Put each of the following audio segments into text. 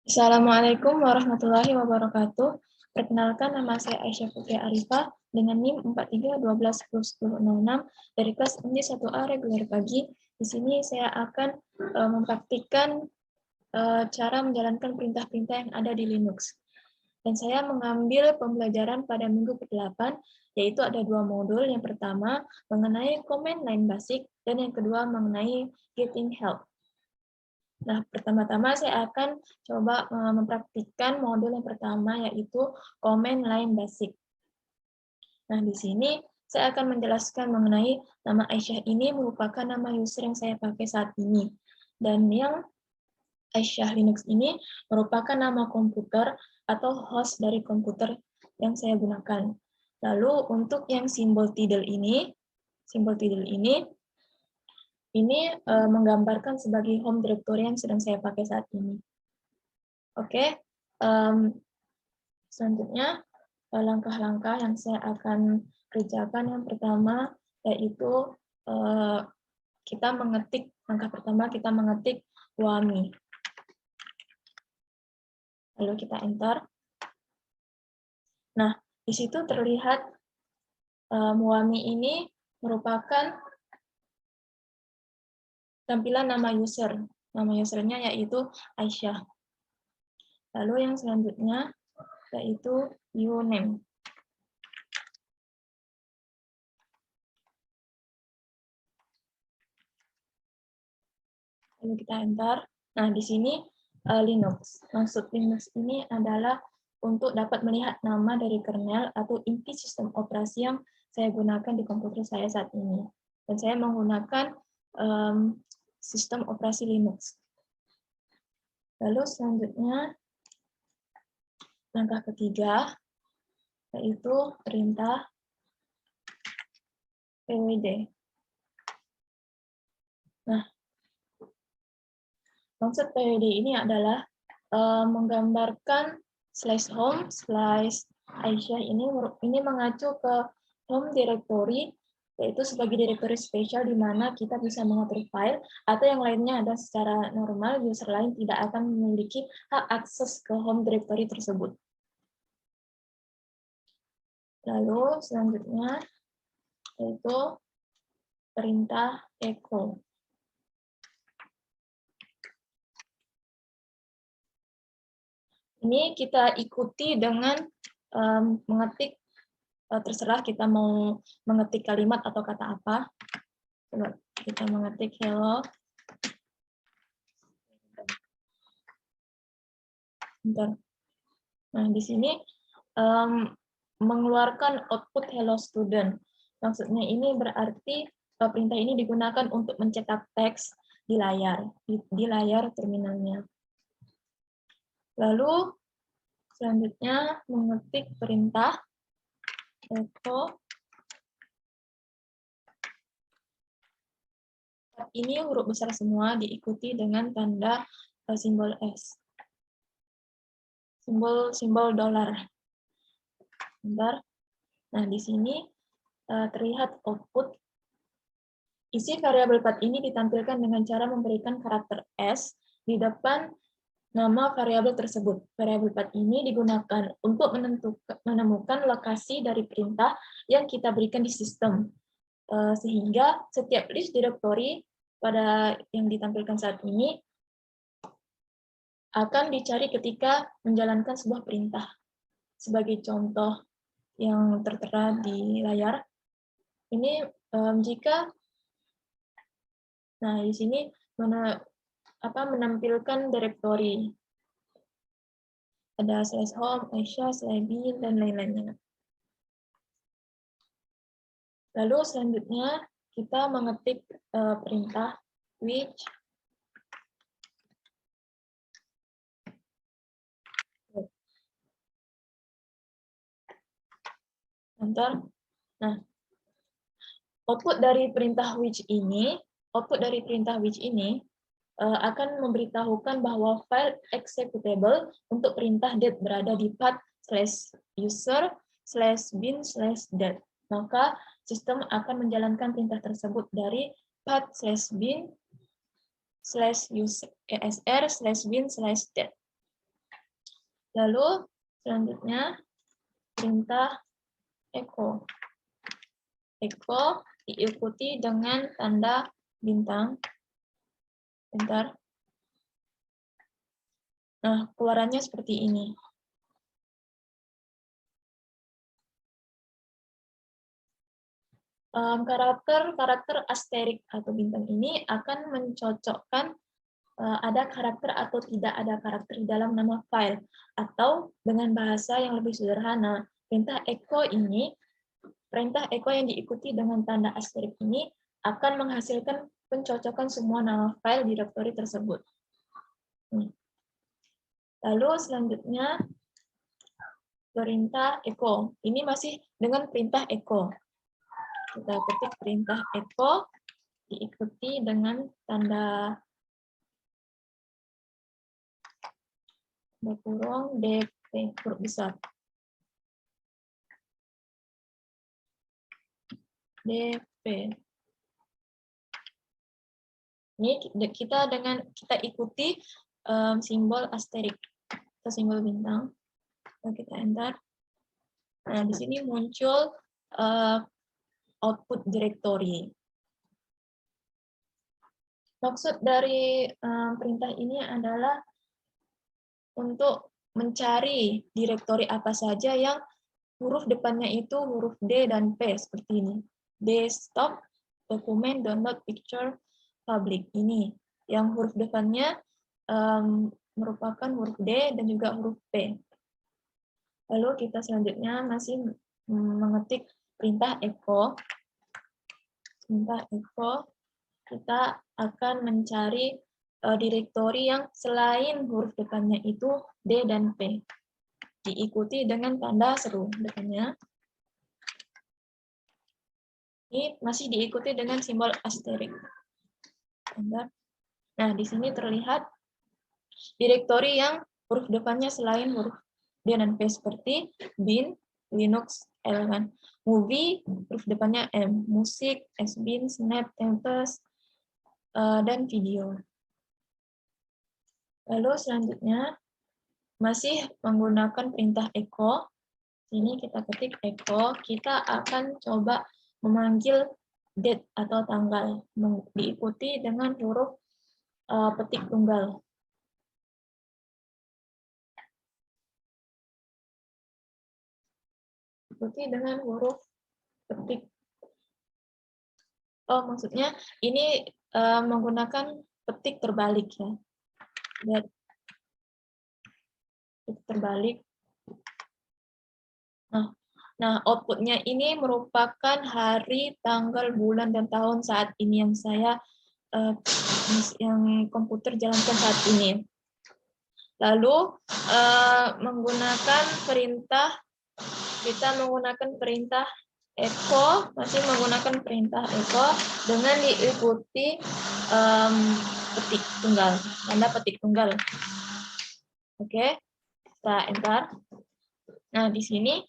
Assalamualaikum warahmatullahi wabarakatuh. Perkenalkan, nama saya Aisyah Putri Arifah dengan NIM 4312101006 dari kelas MD 1A reguler pagi. Di sini saya akan mempraktikkan cara menjalankan perintah-perintah yang ada di Linux. Dan saya mengambil pembelajaran pada minggu ke-8, yaitu ada 2 modul. Yang pertama mengenai command line basic, dan yang kedua mengenai getting help. Nah, pertama-tama saya akan coba mempraktikkan modul yang pertama, yaitu command line basic. Nah, di sini saya akan menjelaskan mengenai nama Aisyah ini merupakan nama user yang saya pakai saat ini. Dan yang Aisyah Linux ini merupakan nama komputer atau host dari komputer yang saya gunakan. Lalu untuk yang simbol title ini menggambarkan sebagai home directory yang sedang saya pakai saat ini. Oke, selanjutnya langkah-langkah yang saya akan kerjakan yang pertama yaitu langkah pertama kita mengetik WAMI. Lalu kita enter. Nah, di situ terlihat WAMI ini merupakan tampilan nama user. Nama usernya yaitu Aisyah. Lalu yang selanjutnya yaitu uname. Lalu kita enter. Nah, di sini Linux. Maksud Linux ini adalah untuk dapat melihat nama dari kernel atau inti sistem operasi yang saya gunakan di komputer saya saat ini. Dan saya menggunakan sistem operasi Linux. Lalu selanjutnya, langkah ketiga, yaitu perintah pwd. Nah, maksud pwd ini adalah menggambarkan /home/ Aisyah ini mengacu ke home directory, yaitu sebagai directory spesial di mana kita bisa mengatur file, atau yang lainnya ada secara normal, user lain tidak akan memiliki hak akses ke home directory tersebut. Lalu selanjutnya yaitu perintah echo. Ini kita ikuti dengan mengetik, terserah kita mau mengetik kalimat atau kata apa. Coba kita mengetik hello. Bentar. Nah, di sini mengeluarkan output hello student. Maksudnya ini berarti perintah ini digunakan untuk mencetak teks di layar terminalnya. Lalu selanjutnya mengetik perintah echo. Ini huruf besar semua diikuti dengan tanda simbol S. Simbol dolar. Bentar. Nah, di sini terlihat output. Isi variabel path ini ditampilkan dengan cara memberikan karakter S di depan nama variabel tersebut. Variabel path ini digunakan untuk menemukan lokasi dari perintah yang kita berikan di sistem. Sehingga setiap list directory pada yang ditampilkan saat ini akan dicari ketika menjalankan sebuah perintah. Sebagai contoh yang tertera di layar, ini nah di sini menampilkan directory. Ada /home, Aisyah, /bin, dan lain-lainnya. Lalu selanjutnya kita mengetik perintah which enter. Nah, output dari perintah which ini akan memberitahukan bahwa file executable untuk perintah date berada di path /user/bin/date. Maka sistem akan menjalankan perintah tersebut dari path /bin/user/bin/date. Lalu selanjutnya perintah echo. Echo diikuti dengan tanda bintang. Bentar. Nah, keluarannya seperti ini. Karakter asterik atau bintang ini akan mencocokkan ada karakter atau tidak ada karakter di dalam nama file. Atau dengan bahasa yang lebih sederhana, perintah echo yang diikuti dengan tanda asterik ini akan menghasilkan pencocokan semua nama file direktori tersebut. Lalu selanjutnya perintah echo. Ini masih dengan perintah echo. Kita ketik perintah echo diikuti dengan tanda kurung DP huruf besar. DP. Ini kita ikuti simbol asterik atau simbol bintang. Kita enter. Nah, di sini muncul output directory. Maksud dari perintah ini adalah untuk mencari direktori apa saja yang huruf depannya itu huruf D dan P seperti ini. Desktop, dokumen, download, picture, public. Ini yang huruf depannya merupakan huruf D dan juga huruf P. Lalu kita selanjutnya masih mengetik perintah echo. Perintah echo, kita akan mencari direktori yang selain huruf depannya itu D dan P. Diikuti dengan tanda seru depannya. Ini masih diikuti dengan simbol asterik. Nah, di sini terlihat direktori yang huruf depannya selain huruf D dan P seperti bin, Linux, Elemen. Movie, huruf depannya M. Musik, Sbin, Snap, Tempest, dan video. Lalu selanjutnya masih menggunakan perintah echo. Sini kita ketik echo, kita akan coba memanggil date atau tanggal, diikuti dengan huruf petik tunggal. Diikuti dengan huruf petik. Oh, maksudnya ini menggunakan petik terbalik ya. Lihat. Petik terbalik. Nah, outputnya ini merupakan hari, tanggal, bulan, dan tahun saat ini yang yang komputer jalankan saat ini. Lalu kita menggunakan perintah echo, masih menggunakan perintah echo dengan diikuti petik tunggal, tanda petik tunggal. Oke, kita enter. Nah, di sini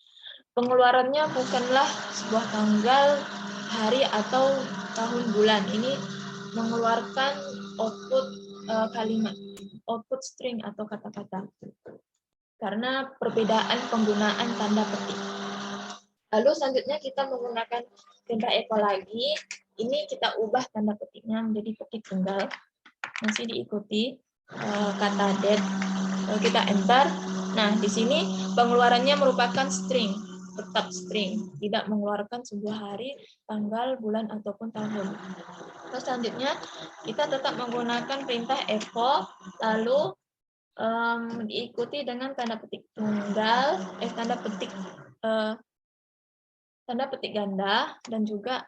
pengeluarannya bukanlah sebuah tanggal, hari, atau tahun, bulan. Ini mengeluarkan output kalimat, output string atau kata-kata. Karena perbedaan penggunaan tanda petik. Lalu selanjutnya kita menggunakan perintah echo lagi. Ini kita ubah tanda petiknya menjadi petik tunggal. Masih diikuti kata date. Lalu kita enter. Nah, di sini pengeluarannya merupakan string, tetap string, tidak mengeluarkan sebuah hari, tanggal, bulan, ataupun tahun. Terus selanjutnya kita tetap menggunakan perintah echo, lalu diikuti dengan tanda petik tunggal, tanda petik ganda dan juga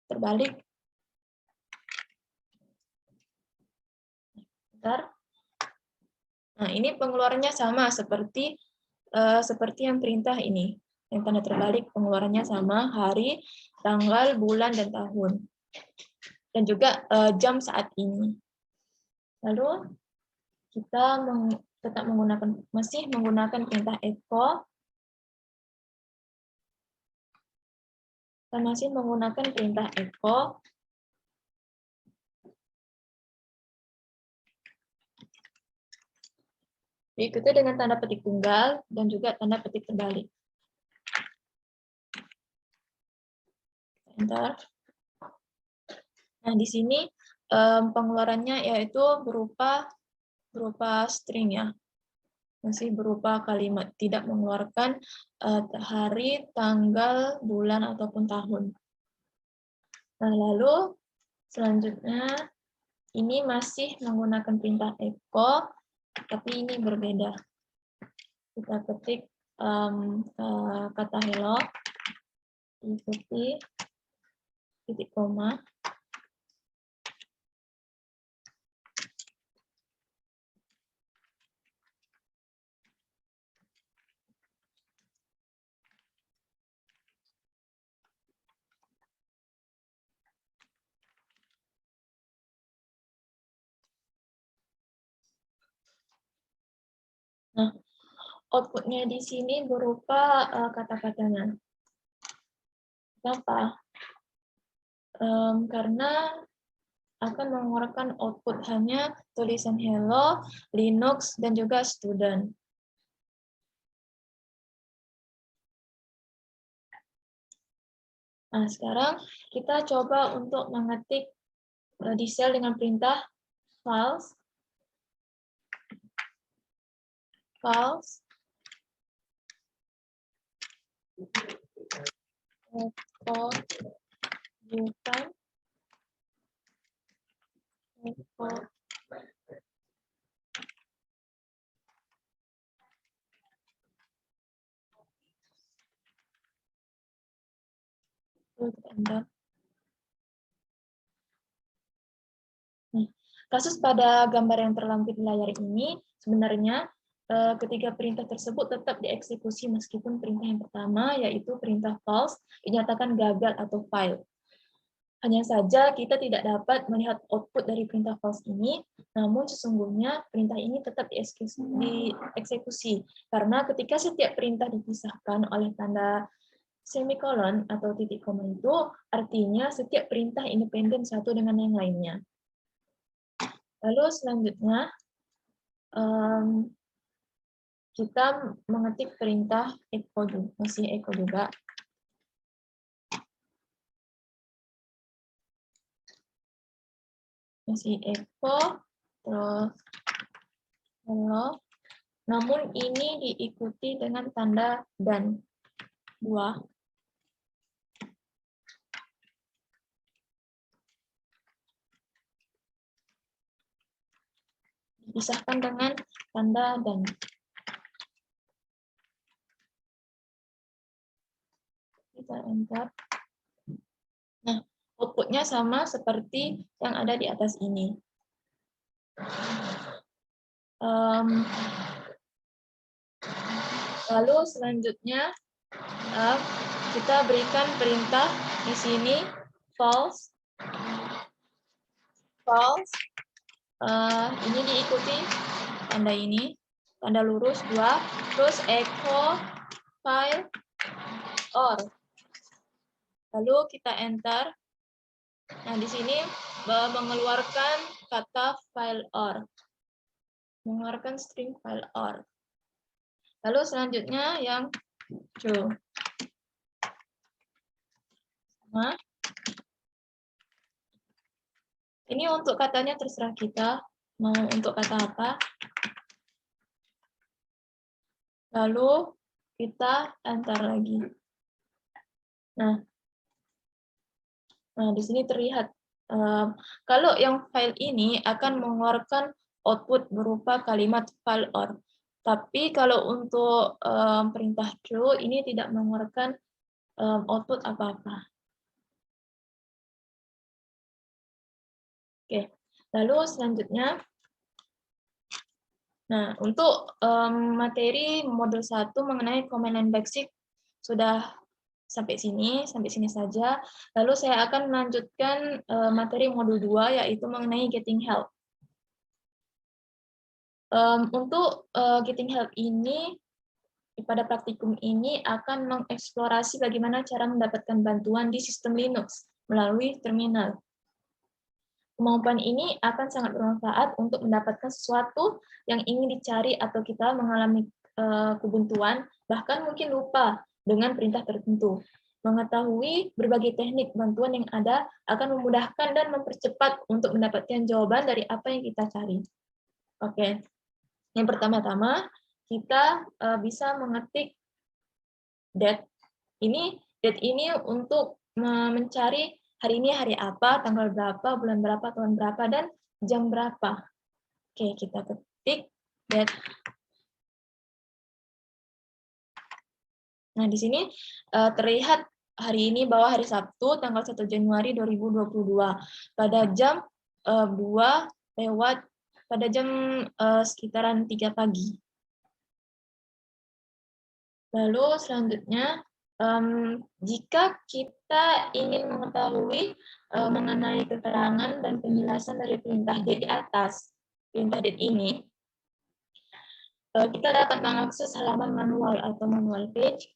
terbalik. Nah, ini pengeluarannya sama seperti yang perintah ini. Yang tanda terbalik pengeluarannya sama, hari, tanggal, bulan, dan tahun. Dan juga jam saat ini. Lalu kita masih menggunakan perintah echo. Kita masih menggunakan perintah echo. Diikuti dengan tanda petik tunggal dan juga tanda petik terbalik. Enter. Nah, di sini pengeluarannya yaitu berupa string ya. Masih berupa kalimat, tidak mengeluarkan hari, tanggal, bulan, ataupun tahun. Nah, lalu selanjutnya ini masih menggunakan perintah echo, tapi ini berbeda. Kita ketik kata hello, ikuti titik koma. Nah, output-nya di sini berupa kata-katanya. Kenapa? Karena akan mengeluarkan output hanya tulisan hello, Linux, dan juga student. Nah, sekarang kita coba untuk mengetik di sel dengan perintah files, echo bukan, echo enter. Nih, kasus pada gambar yang terlampir di layar ini sebenarnya ketiga perintah tersebut tetap dieksekusi meskipun perintah yang pertama, yaitu perintah false, dinyatakan gagal atau fail. Hanya saja kita tidak dapat melihat output dari perintah false ini, namun sesungguhnya perintah ini tetap dieksekusi. Karena ketika setiap perintah dipisahkan oleh tanda semikolon atau titik koma itu, artinya setiap perintah independen satu dengan yang lainnya. Lalu selanjutnya, kita mengetik perintah echo, masih echo juga. Masih echo, terus hello. Namun ini diikuti dengan tanda dan buah. Dipisahkan dengan tanda dan. Kita enter. Nah, outputnya sama seperti yang ada di atas ini. Lalu selanjutnya kita berikan perintah di sini false. Ini diikuti tanda ini, tanda lurus 2, terus echo file or. Lalu kita enter. Nah, di sini mengeluarkan kata file or. Mengeluarkan string file or. Lalu selanjutnya yang true. Nah, ini untuk katanya terserah kita mau untuk kata apa. Lalu kita enter lagi. Nah di sini terlihat kalau yang file ini akan mengeluarkan output berupa kalimat file or. Tapi kalau untuk perintah true ini tidak mengeluarkan output apa-apa. Oke, lalu selanjutnya, nah untuk materi modul 1 mengenai command line basic sudah sampai sini saja. Lalu saya akan melanjutkan materi modul 2 yaitu mengenai getting help. Untuk getting help ini pada praktikum ini akan mengeksplorasi bagaimana cara mendapatkan bantuan di sistem Linux melalui terminal. Kemampuan ini akan sangat bermanfaat untuk mendapatkan sesuatu yang ingin dicari atau kita mengalami kebuntuan, bahkan mungkin lupa dengan perintah tertentu. Mengetahui berbagai teknik bantuan yang ada akan memudahkan dan mempercepat untuk mendapatkan jawaban dari apa yang kita cari. Oke, yang pertama-tama kita bisa mengetik date. Date ini untuk mencari hari ini hari apa, tanggal berapa, bulan berapa, tahun berapa, dan jam berapa. Oke, kita ketik date. Nah, di sini terlihat hari ini bahwa hari Sabtu, tanggal 1 Januari 2022, pada jam 2 lewat, pada jam sekitaran 3 pagi. Lalu selanjutnya, jika kita ingin mengetahui mengenai keterangan dan penjelasan dari perintah date di atas, perintah date ini, kita dapat mengakses halaman manual atau manual page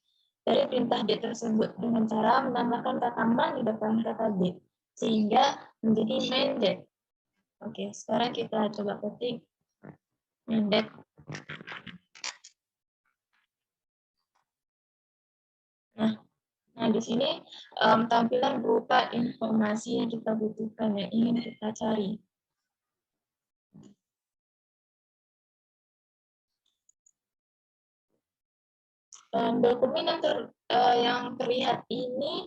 dari perintah date tersebut dengan cara menambahkan kata man di depan kata date, sehingga menjadi main date. Oke, sekarang kita coba ketik main date. Nah, di sini tampilan berupa informasi yang kita butuhkan, yang ingin kita cari. Dokumen yang terlihat ini,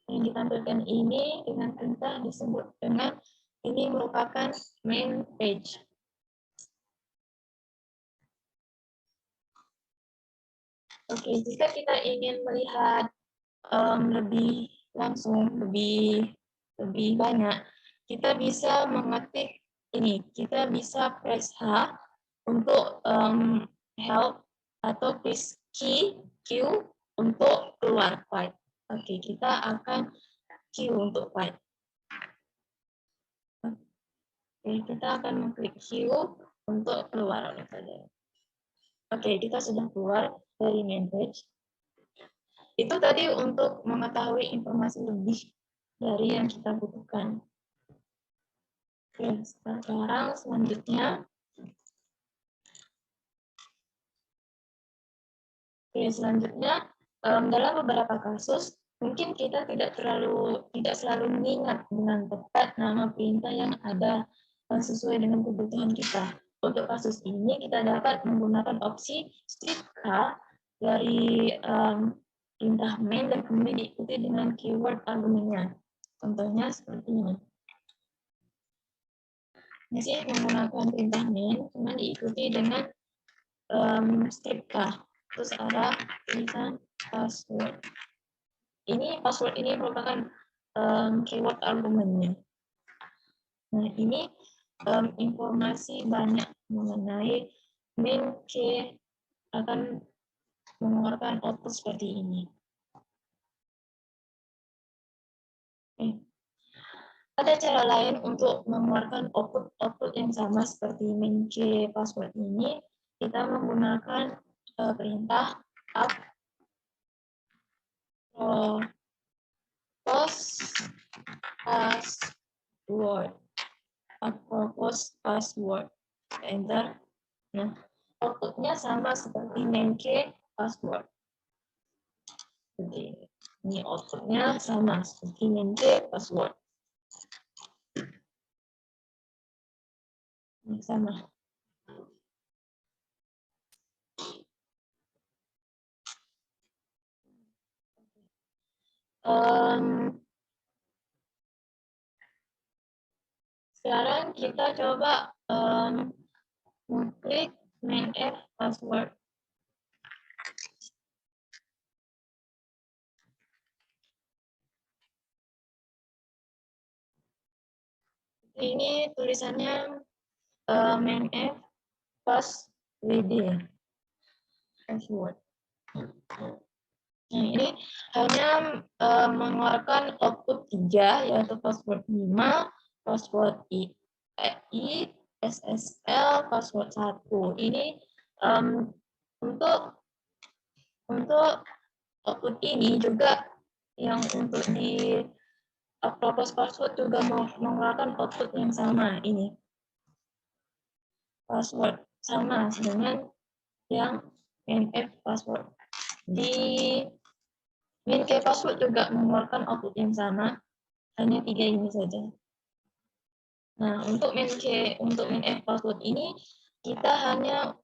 yang ditampilkan ini dengan perintah disebut dengan ini merupakan main page. Oke, jika kita ingin melihat lebih langsung, lebih banyak, kita bisa mengetik ini. Kita bisa press H untuk help atau press Q untuk keluar file. Oke, kita akan Q untuk file. Oke, kita akan mengklik Q untuk keluar. Oke, kita sudah keluar dari main page. Itu tadi untuk mengetahui informasi lebih dari yang kita butuhkan. Oke, sekarang selanjutnya. Oke, selanjutnya dalam beberapa kasus mungkin kita tidak selalu mengingat dengan tepat nama perintah yang ada sesuai dengan kebutuhan kita. Untuk kasus ini kita dapat menggunakan opsi strip K dari perintah main dan kemudian diikuti dengan keyword argumennya. Contohnya seperti ini. Di sini menggunakan perintah main, kemudian diikuti dengan strip K. Terus ada tulisan password. Password ini merupakan keyword argumennya. Nah, ini informasi banyak mengenai main key akan mengeluarkan output seperti ini. Ada cara lain untuk mengeluarkan output yang sama seperti main key password ini. Kita menggunakan perintah up propose password. Enter. Nah, outputnya sama seperti main key password. Jadi ini outputnya sama seperti main key password. Ini sama. Sekarang kita coba mengklik main F password. Ini tulisannya main F password. Password. Nah, ini hanya mengeluarkan output 3, yaitu password 5, password I, SSL, password 1. Ini untuk output ini juga yang untuk di propose password juga mengeluarkan output yang sama ini. Password sama dengan yang mainf password. Di maink password juga mengeluarkan output yang sama, hanya 3 ini saja. Nah, untuk mainf password ini kita hanya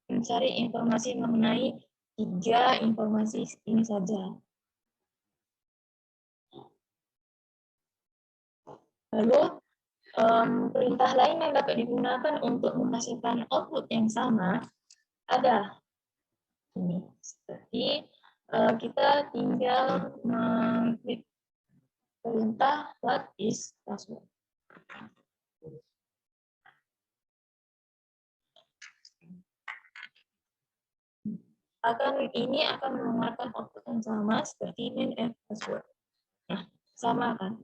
mencari informasi mengenai 3 informasi ini saja. Lalu perintah lain yang dapat digunakan untuk menghasilkan output yang sama ada ini, seperti kita tinggal mengklik perintah what is password. Ini akan mengeluarkan output yang sama seperti mainf password. Nah, sama kan?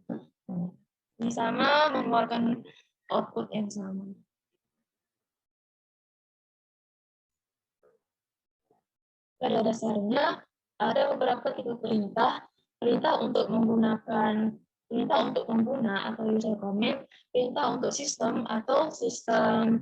Ini sama mengeluarkan output yang sama. Pada dasarnya ada beberapa tipe perintah untuk menggunakan perintah untuk pengguna atau user comment, perintah untuk sistem atau sistem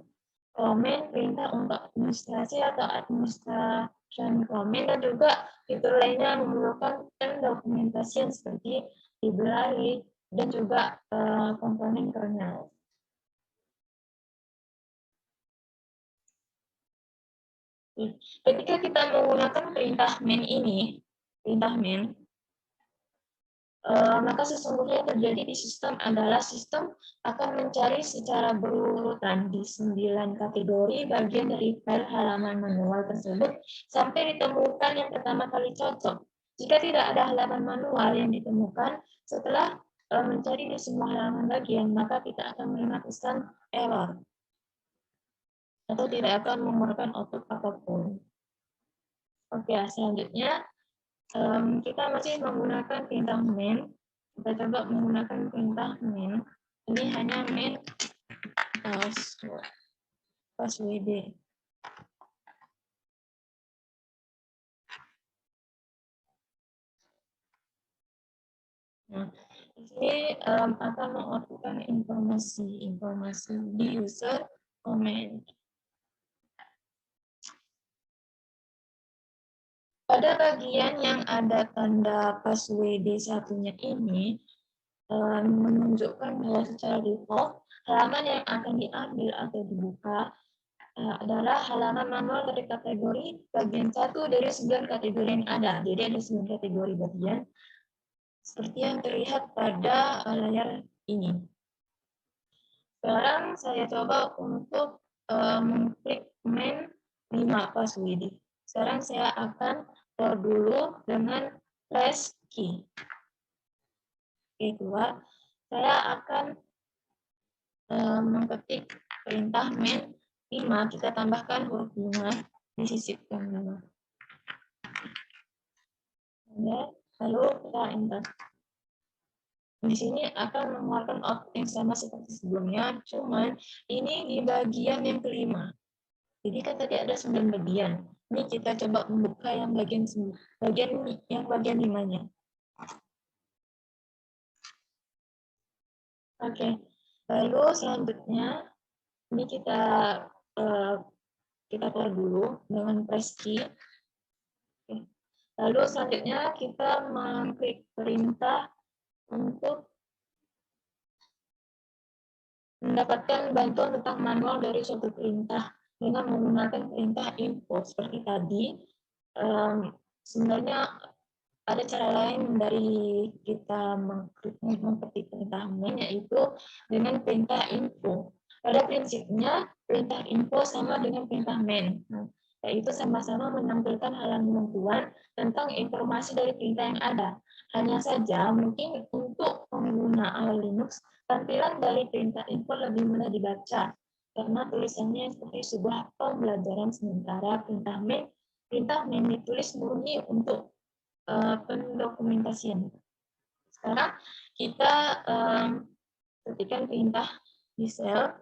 comment, perintah untuk administrasi atau administration comment, dan juga fitur lainnya memerlukan pendokumentasian seperti library dan juga komponen kernel. Ketika kita menggunakan perintah main ini, maka sesungguhnya yang terjadi di sistem adalah sistem akan mencari secara berurutan di 9 kategori bagian dari file halaman manual tersebut sampai ditemukan yang pertama kali cocok. Jika tidak ada halaman manual yang ditemukan setelah mencari di semua halaman bagian, maka kita akan menerima pesan error atau tidak akan mengeluarkan output apapun. Oke, selanjutnya kita masih menggunakan perintah main. Kita coba menggunakan perintah main. Ini hanya main password. Nah, ini akan mengoutputkan informasi di user comment. Pada bagian yang ada tanda password satunya ini menunjukkan bahwa secara default halaman yang akan diambil atau dibuka adalah halaman manual dari kategori bagian 1 dari 9 kategori yang ada. Jadi ada 9 kategori bagian seperti yang terlihat pada layar ini. Sekarang saya coba untuk mengklik main 5 password. Sekarang saya akan keluar dulu dengan press key. Oke, keluar. Saya akan mengetik perintah main 5, kita tambahkan huruf 5, disisipkan 5. Lalu kita enter. Di sini akan mengeluarkan output yang sama seperti sebelumnya, cuman ini di bagian yang kelima. Jadi kan tadi ada 9 bagian. Ini kita coba membuka yang bagian 5-nya. Oke. Lalu selanjutnya ini kita keluar dulu dengan press key. Oke. Lalu selanjutnya kita mengklik perintah untuk mendapatkan bantuan tentang manual dari suatu perintah dengan menggunakan perintah info seperti tadi. Sebenarnya ada cara lain dari kita mengetik perintah main, yaitu dengan perintah info. Pada prinsipnya perintah info sama dengan perintah main, yaitu sama-sama menampilkan halaman bantuan tentang informasi dari perintah yang ada. Hanya saja mungkin untuk pengguna awal Linux, tampilan dari perintah info lebih mudah dibaca karena tulisannya seperti sebuah pembelajaran, sementara perintah main ditulis murni untuk pendokumentasian. Sekarang kita ketikkan perintah di shell,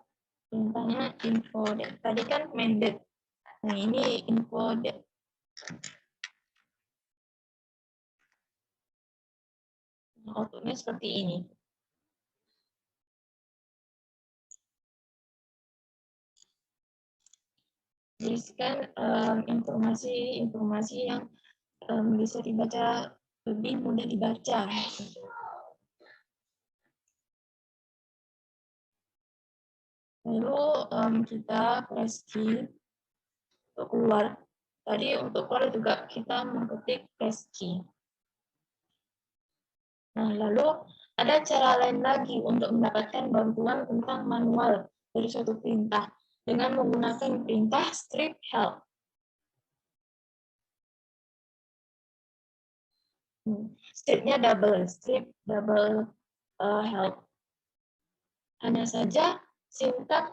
perintahnya info. Tadi kan main.dat. Nah, ini info.dat. Outputnya seperti ini. Berisikan informasi yang bisa dibaca, lebih mudah dibaca. Lalu kita press key untuk keluar. Tadi untuk keluar juga kita mengetik press key. Nah, lalu ada cara lain lagi untuk mendapatkan bantuan tentang manual dari suatu perintah dengan menggunakan perintah strip help. Stripnya double, strip double help. Hanya saja sintak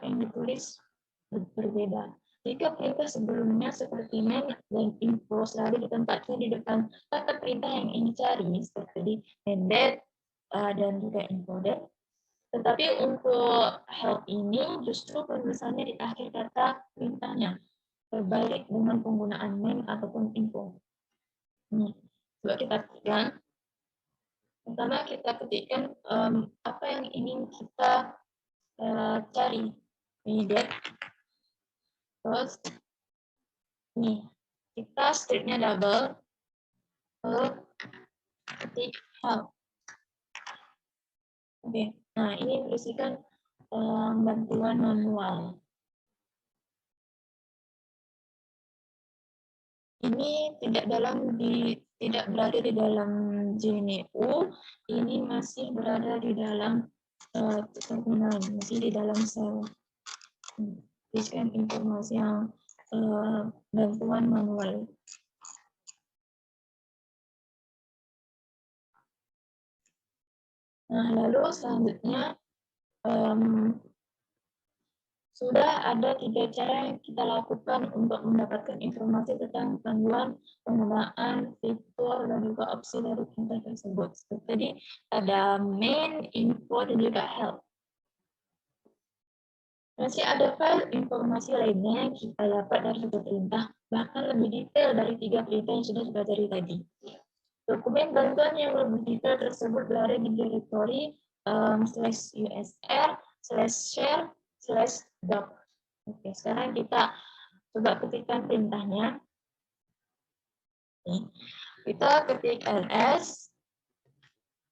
yang ditulis berbeda. Jika perintah sebelumnya seperti main dan info selalu ditempatkan di depan kata perintah yang ingin dicari, seperti mended dan juga encoded. Tetapi untuk help ini justru penulisannya di akhir kata perintahnya, berbalik dengan penggunaan main ataupun info. Ini coba kita ketikkan. Pertama kita ketikkan apa yang ingin kita cari. Needed. Terus nih kita stripnya double, lalu ketik help. Oke, nah ini berisikan bantuan manual. Ini tidak berada di dalam JNU, ini masih berada di dalam terminal, masih di dalam sel. Berisikan informasi yang bantuan manual. Nah, lalu selanjutnya sudah ada 3 cara yang kita lakukan untuk mendapatkan informasi tentang panduan penggunaan fitur dan juga opsi dari perintah tersebut. Jadi ada main, info, dan juga help. Masih ada file informasi lainnya yang kita dapat dari satu perintah, bahkan lebih detail dari 3 perintah yang sudah kita cari tadi. Dokumen bantuan yang lebih detail tersebut berada di direktori /usr/share/doc. Oke, sekarang kita coba ketikkan perintahnya. Kita ketik ls,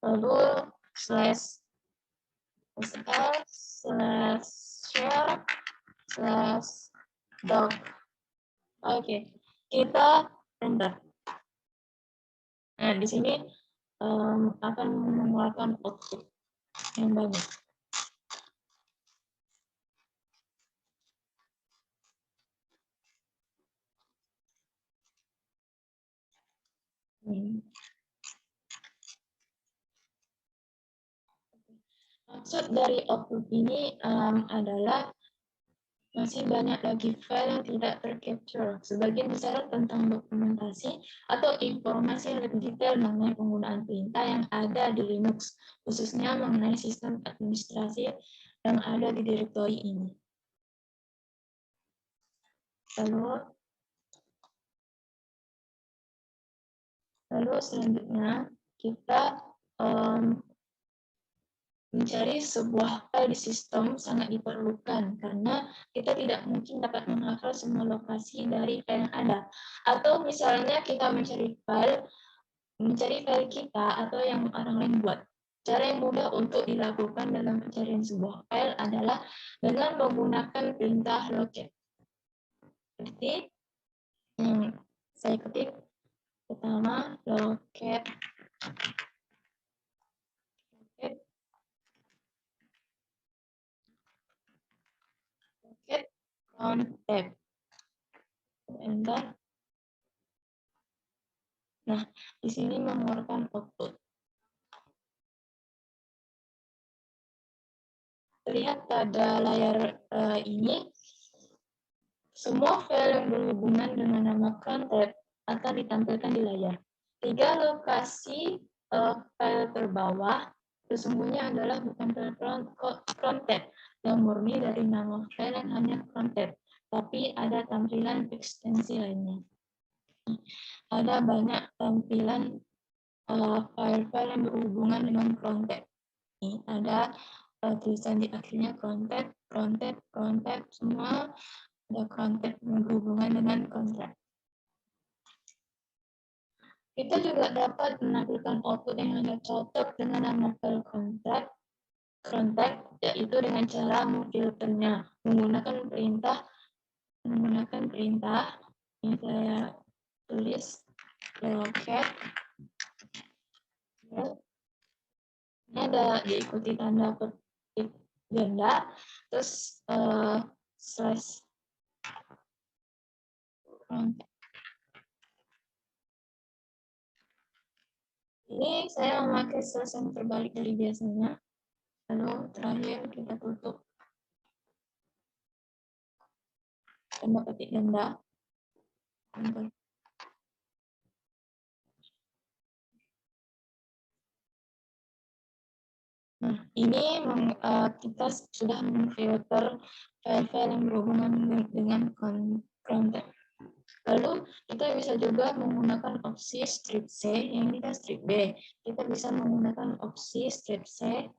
lalu /usr/share/doc. Oke, kita enter. Nah, di sini akan mengeluarkan output yang banyak. Maksud dari output ini adalah masih banyak lagi file yang tidak tercapture. Sebagian besar tentang dokumentasi atau informasi yang lebih detail mengenai penggunaan perintah yang ada di Linux, khususnya mengenai sistem administrasi yang ada di direktori ini. Lalu selanjutnya kita mencari sebuah file di sistem sangat diperlukan karena kita tidak mungkin dapat menghafal semua lokasi dari file yang ada. Atau misalnya kita mencari file kita atau yang orang lain buat. Cara yang mudah untuk dilakukan dalam pencarian sebuah file adalah dengan menggunakan perintah locate. Seperti yang saya ketik pertama, locate tab. Enter. Nah, di sini mengeluarkan output. Terlihat pada layar ini, semua file yang berhubungan dengan nama crontab akan ditampilkan di layar. 3 lokasi file terbawah sesungguhnya adalah bukan file crontab yang murni dari nama file yang hanya crontab, tapi ada tampilan ekstensi lainnya. Ada banyak tampilan file-file yang berhubungan dengan content. Ini ada tulisan di akhirnya content, semua ada content yang berhubungan dengan kontrak. Kita juga dapat menampilkan output yang hanya cocok dengan nama file kontak, yaitu dengan cara memfilternya menggunakan perintah ini saya tulis locat. Ini ada diikuti tanda petik ganda, terus slash kontak. Ini saya memakai slash yang terbalik dari biasanya. Lalu terakhir kita tutup tanda petik ganda. Nah, ini kita sudah memfilter file-file yang berhubungan dengan konten. Lalu kita bisa juga menggunakan opsi strip C, yang kita strip B. Kita bisa menggunakan opsi strip C.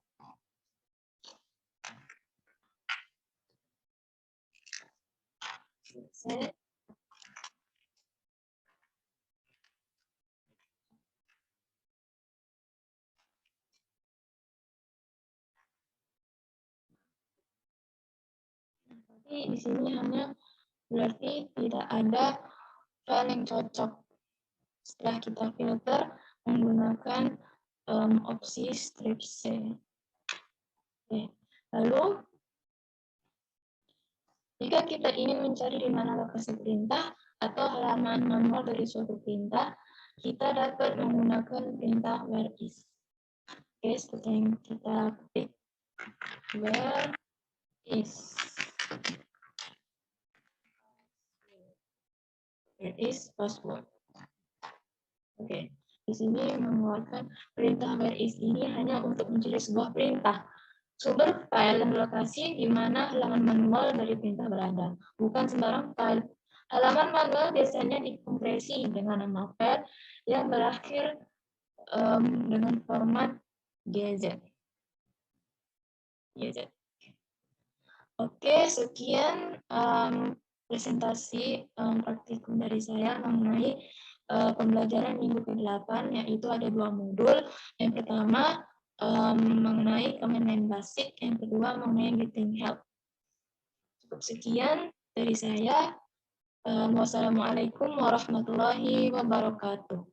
Tapi di sini hanya berarti tidak ada file yang cocok. Setelah kita filter menggunakan opsi strip C. Oke. Lalu jika kita ingin mencari di mana lokasi perintah atau halaman manual dari suatu perintah, kita dapat menggunakan perintah where is. Oke, seperti yang kita ketik. Where is. Where is password. Oke, di sini mengeluarkan perintah where is ini hanya untuk mencari sebuah perintah. Sumber file dan lokasi di mana halaman manual dari perintah berada. Bukan sembarang file. Halaman manual biasanya dikompresi dengan nama file yang berakhir dengan format GZ. Oke, sekian presentasi praktikum dari saya mengenai pembelajaran minggu ke-8, yaitu ada 2 modul. Yang pertama mengenai command line basic, yang kedua mengenai getting help. Cukup sekian dari saya. Wassalamualaikum warahmatullahi wabarakatuh.